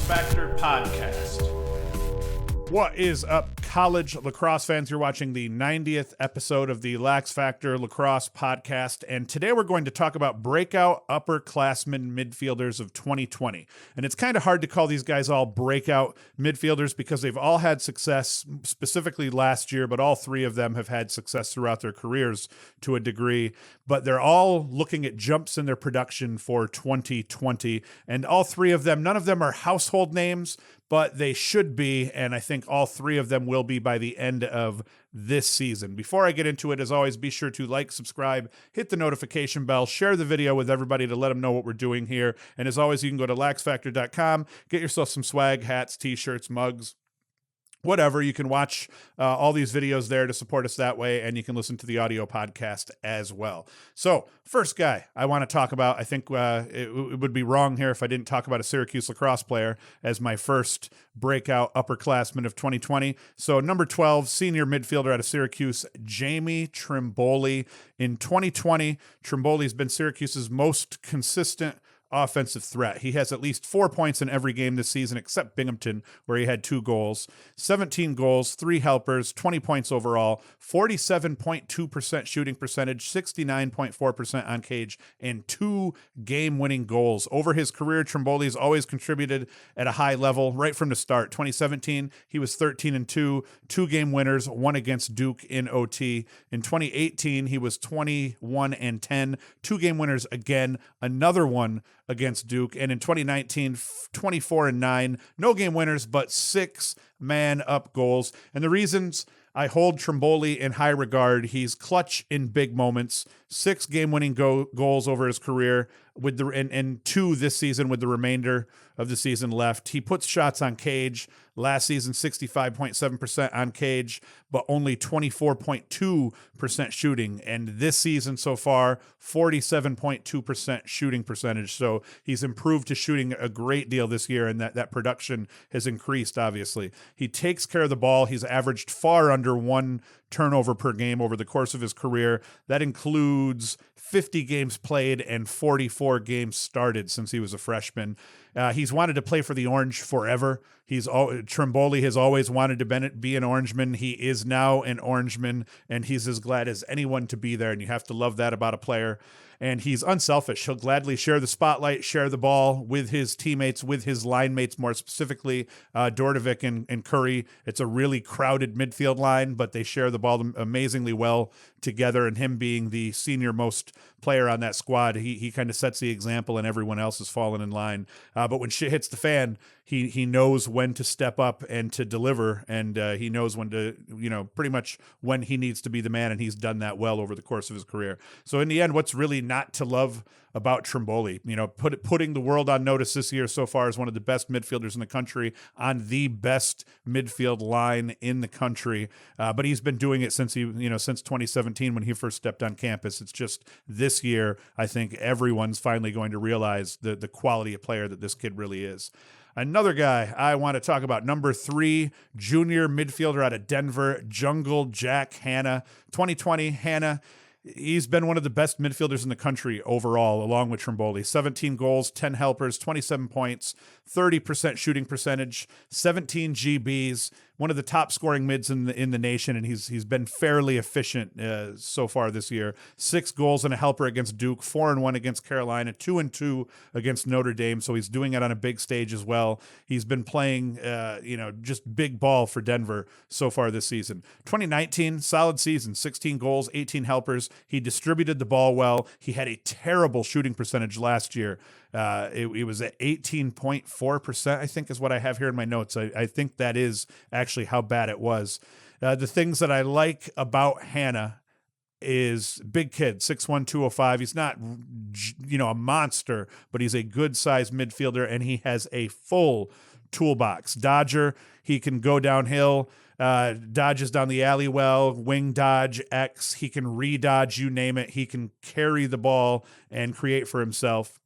LaxFactor podcast. What is up, college lacrosse fans? You're watching the 90th episode of the LaxFactor Lacrosse podcast, and today we're going to talk about breakout upperclassmen midfielders of 2020. And it's kind of hard to call these guys all breakout midfielders because they've all had success, specifically last year, but all three of them have had success throughout their careers to a degree. But they're all looking at jumps in their production for 2020, and all three of them, none of them are household names, but they should be, and I think all three of them will be by the end of this season. Before I get into it, as always, be sure to like, subscribe, hit the notification bell, share the video with everybody to let them know what we're doing here. And as always, you can go to laxfactor.com, get yourself some swag, hats, t-shirts, mugs, whatever. You can watch all these videos there to support us that way, and you can listen to the audio podcast as well. So first guy I want to talk about, I think it would be wrong here if I didn't talk about a Syracuse lacrosse player as my first breakout upperclassman of 2020. So number 12, senior midfielder out of Syracuse, Jamie Trimboli. In 2020, Trimboli's been Syracuse's most consistent offensive threat. He has at least 4 points in every game this season, except Binghamton, where he had 2 goals, 17 goals, 3 helpers, 20 points overall, 47.2% shooting percentage, 69.4% on cage, and 2 game-winning goals. Over his career, Trimboli's always contributed at a high level right from the start. 2017, he was 13-2, 2 game winners, 1 against Duke in OT. In 2018, he was 21-10, 2 game winners again, another one against Duke. And in 2019, 24-9, no game winners, but 6 man-up goals. And the reasons I hold Trimboli in high regard: he's clutch in big moments, 6 game-winning goals over his career, with the and 2 this season with the remainder of the season left. He puts shots on cage. Last season, 65.7% on cage, but only 24.2% shooting. And this season so far, 47.2% shooting percentage. So he's improved to shooting a great deal this year, and that production has increased, obviously. He takes care of the ball. He's averaged far under 1 turnover per game over the course of his career. That includes 50 games played and 44 games started since he was a freshman. He's wanted to play for the Orange forever. Trimboli has always wanted to be an Orangeman. He is now an Orangeman, and he's as glad as anyone to be there, and you have to love that about a player. And he's unselfish. He'll gladly share the spotlight, share the ball with his teammates, with his line mates, more specifically Dordovic and Curry. It's a really crowded midfield line, but they share the ball amazingly well together, and him being the senior most player on that squad, he kind of sets the example, and everyone else has fallen in line. But when shit hits the fan, he knows when to step up and to deliver, and he knows when to, pretty much when he needs to be the man, and he's done that well over the course of his career. So in the end, what's really not to love about Trimboli? Putting the world on notice this year so far as one of the best midfielders in the country, on the best midfield line in the country. But he's been doing it since since 2017 when he first stepped on campus. It's just this year, I think everyone's finally going to realize the quality of player that this kid really is. Another guy I want to talk about, number 3, junior midfielder out of Denver, Jungle Jack Hanna. 2020, Hanna, he's been one of the best midfielders in the country overall, along with Trimboli. 17 goals, 10 helpers, 27 points, 30% shooting percentage, 17 GBs, one of the top scoring mids in the nation, and he's been fairly efficient so far this year. 6 goals and a helper against Duke, 4-1 against Carolina, 2-2 against Notre Dame. So he's doing it on a big stage as well. He's been playing, just big ball for Denver so far this season. 2019, solid season, 16 goals, 18 helpers. He distributed the ball well. He had a terrible shooting percentage last year. It was at 18.4%, I think is what I have here in my notes. I think that is actually how bad it was. The things that I like about Hanna is big kid, 6'1", 205. He's not, a monster, but he's a good-sized midfielder, and he has a full toolbox. Dodger, he can go downhill, dodges down the alley well, wing dodge, X. He can re-dodge, you name it. He can carry the ball and create for himself.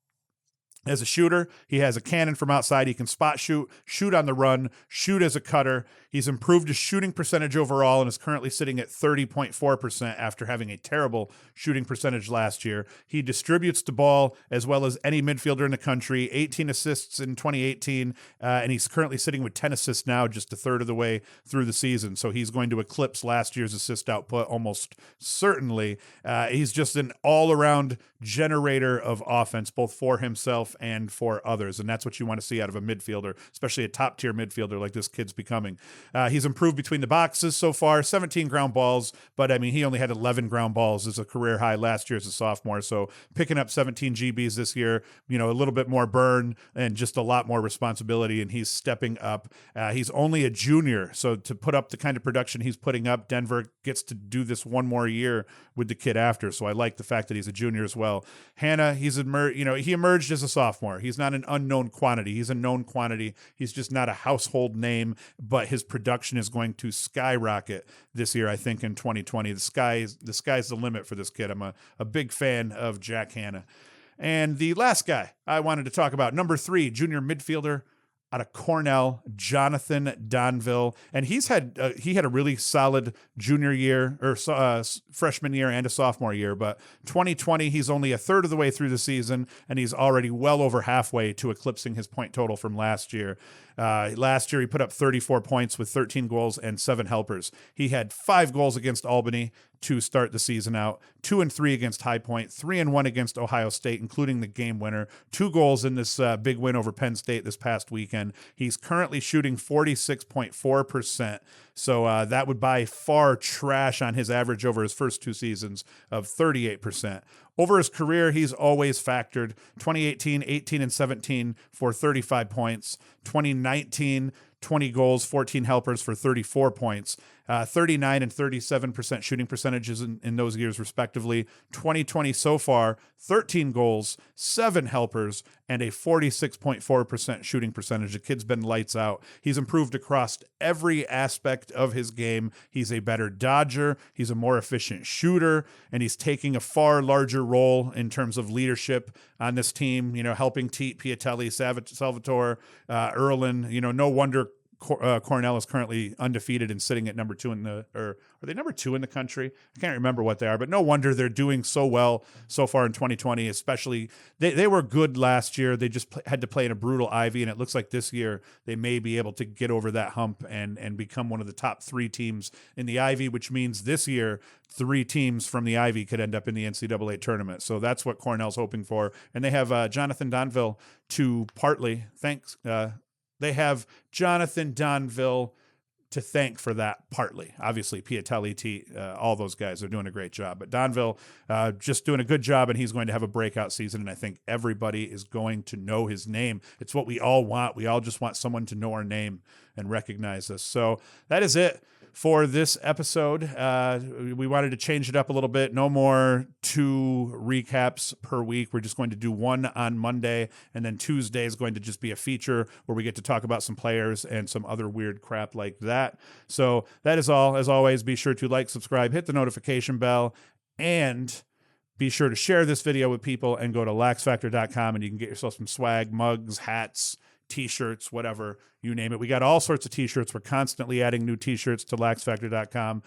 As a shooter, he has a cannon from outside. He can spot shoot, shoot on the run, shoot as a cutter. He's improved his shooting percentage overall and is currently sitting at 30.4% after having a terrible shooting percentage last year. He distributes the ball as well as any midfielder in the country, 18 assists in 2018, and he's currently sitting with 10 assists now, just a third of the way through the season. So he's going to eclipse last year's assist output almost certainly. He's just an all-around generator of offense, both for himself and for others. And that's what you want to see out of a midfielder, especially a top tier midfielder like this kid's becoming. He's improved between the boxes so far, 17 ground balls, but I mean, he only had 11 ground balls as a career high last year as a sophomore. So picking up 17 GBs this year, a little bit more burn and just a lot more responsibility. And he's stepping up. He's only a junior. So to put up the kind of production he's putting up, Denver gets to do this one more year with the kid after. So I like the fact that he's a junior as well. Hannah, he emerged as a sophomore. He's not an unknown quantity. He's a known quantity. He's just not a household name, but his production is going to skyrocket this year, I think, in 2020. The sky's the limit for this kid. I'm a big fan of Jack Hannah. And the last guy I wanted to talk about, number 3, junior midfielder out of Cornell, Jonathan Donville. And he had a really solid junior year or freshman year and a sophomore year. But 2020, he's only a third of the way through the season, and he's already well over halfway to eclipsing his point total from last year. Last year, he put up 34 points with 13 goals and 7 helpers. He had 5 goals against Albany to start the season out, 2 and 3 against High Point, 3 and 1 against Ohio State, including the game winner, 2 goals in this big win over Penn State this past weekend. He's currently shooting 46.4%. So that would by far trash on his average over his first 2 seasons of 38%. Over his career, he's always factored 2018, 18 and 17 for 35 points, 2019, 20 goals, 14 helpers for 34 points, 39 and 37% shooting percentages in those years, respectively. 2020 so far, 13 goals, 7 helpers, and a 46.4% shooting percentage. The kid's been lights out. He's improved across every aspect of his game. He's a better dodger. He's a more efficient shooter, and he's taking a far larger role in terms of leadership on this team, helping Teat, Piatelli, Salvatore, Erlin. No wonder Cornell is currently undefeated and sitting at number 2 are they number 2 in the country? I can't remember what they are, but no wonder they're doing so well so far in 2020, especially they were good last year. They just had to play in a brutal Ivy, and it looks like this year they may be able to get over that hump and become one of the top 3 teams in the Ivy, which means this year 3 teams from the Ivy could end up in the NCAA tournament. So that's what Cornell's hoping for. And they have Jonathan Donville to partly thanks. They have Jonathan Donville to thank for that partly. Obviously, Piatelli, Teat, all those guys are doing a great job. But Donville just doing a good job, and he's going to have a breakout season, and I think everybody is going to know his name. It's what we all want. We all just want someone to know our name and recognize us. So that is it for this episode. We wanted to change it up a little bit. No more 2 recaps per week. We're just going to do 1 on Monday, and then Tuesday is going to just be a feature where we get to talk about some players and some other weird crap like that. So that is all. As always, be sure to like, subscribe, hit the notification bell, and be sure to share this video with people and go to LaxFactor.com, and you can get yourself some swag, mugs, hats, T-shirts, whatever, you name it. We got all sorts of T-shirts. We're constantly adding new T-shirts to LaxFactor.com,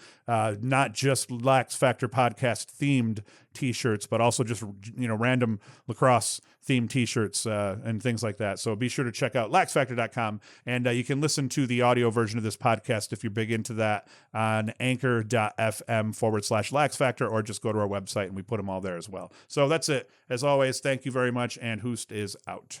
not just LaxFactor podcast themed T-shirts, but also just random lacrosse themed T-shirts and things like that. So be sure to check out LaxFactor.com, and you can listen to the audio version of this podcast if you're big into that on anchor.fm/LaxFactor, or just go to our website and we put them all there as well. So that's it. As always, thank you very much, and Hoost is out.